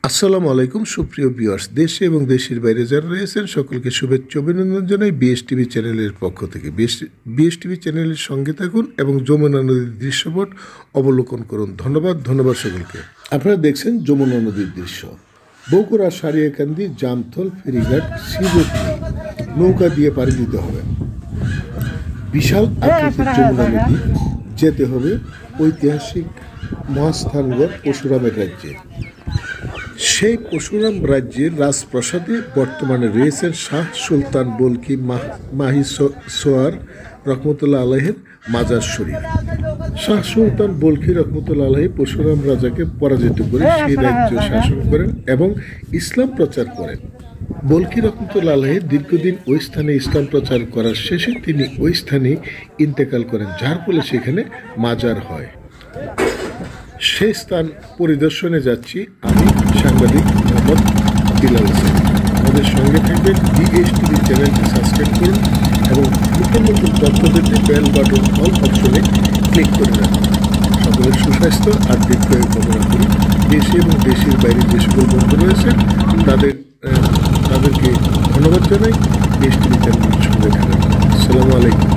আসসালামু আলাইকুম সুপ্রিয় ভিউয়ার্স, দেশে এবং দেশের বাইরে যারা রয়েছেন সকলকে শুভেচ্ছা অভিনন্দন জানাই বিএসটিভি চ্যানেলের পক্ষ থেকে। বিএসটিভি চ্যানেলের সঙ্গে থাকুন এবং যমুনা নদীর দৃশ্যপট অবলোকন করুন। ধন্যবাদ সকলকে। আপনারা দেখছেন যমুনা নদীর দৃশ্য। বগুড়া সারিয়াকান্দি জামথল ফেরিঘাট সিবোট নৌকা দিয়ে পাড়ি দিতে হবে। বিশাল আকৃতির যমুনা নদী যেতে হবে ঐতিহাসিক মহাস্থানগড় পরশুরামের রাজ্যে। সেই পরশুরাম রাজ্যের রাজপ্রাসাদে বর্তমানে রয়েছেন শাহ সুলতান বলকি মাহি সোয়ার রহমতুল্লাহ আলাইহের মাজার শরীফ। শাহ সুলতান বলকি রহমতুল্লাহ আলাহি পরশুরাম রাজাকে পরাজিত করে সেই রাজ্য শাসন করেন এবং ইসলাম প্রচার করেন। বলকি রহমতুল্লাহ আলাহি দীর্ঘদিন ওই স্থানে ইসলাম প্রচার করার শেষে তিনি ওই স্থানে ইন্তেকাল করেন, যার ফলে সেখানে মাজার হয়। সেই স্থান পরিদর্শনে যাচ্ছি আমি, সাংবাদিক মোহাম্মদ বিলাল হোসেন। আমাদের সঙ্গে থাকবেন, বিএসটিভি চ্যানেলটি সাবস্ক্রাইব করুন এবং নতুন নতুন তথ্য পেতে বেল বাটন অল অপশনে ক্লিক করে রাখুন। সকলের সুস্বাস্থ্য আর দীর্ঘায়ু কামনা করি। দেশে এবং দেশের বাইরে যে সকল বন্ধু রয়েছেন তাদেরকে ধন্যবাদ জানাই বিএসটিভি চ্যানেলের সঙ্গে থাকার জন্য। আসসালামু আলাইকুম।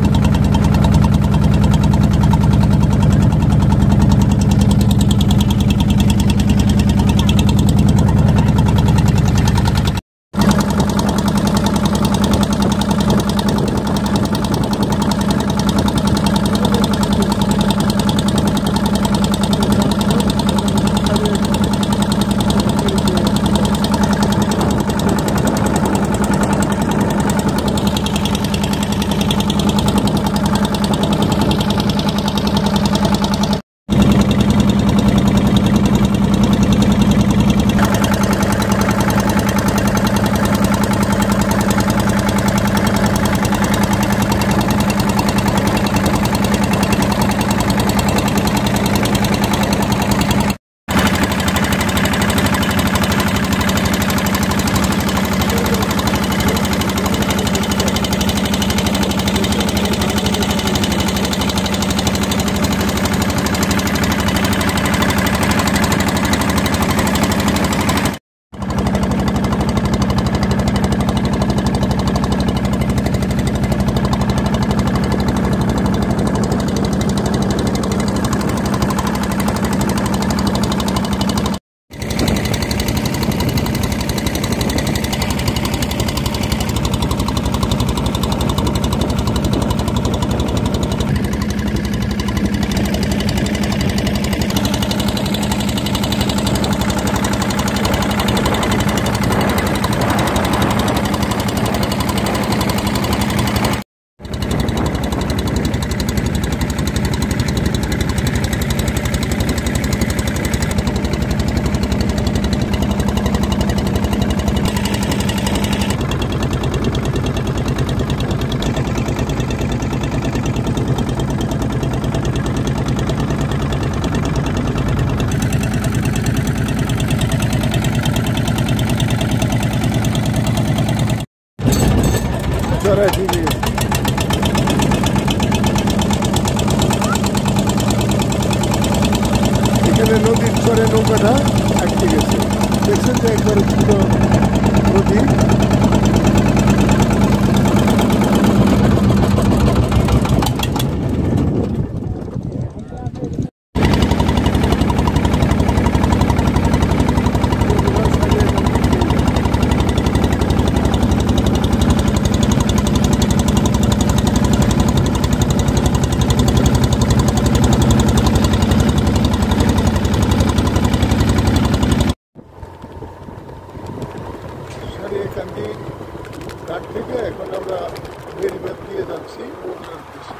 এখানে নদীর চরে নৌকাটা আটকে গেছে, দেখছেন যে একবারে ছোট নদী। সারিয়াকান্দি ঘাট থেকে এখন আমরা ফেরিঘাট দিয়ে যাচ্ছি বগুড়ার উদ্দেশ্যে।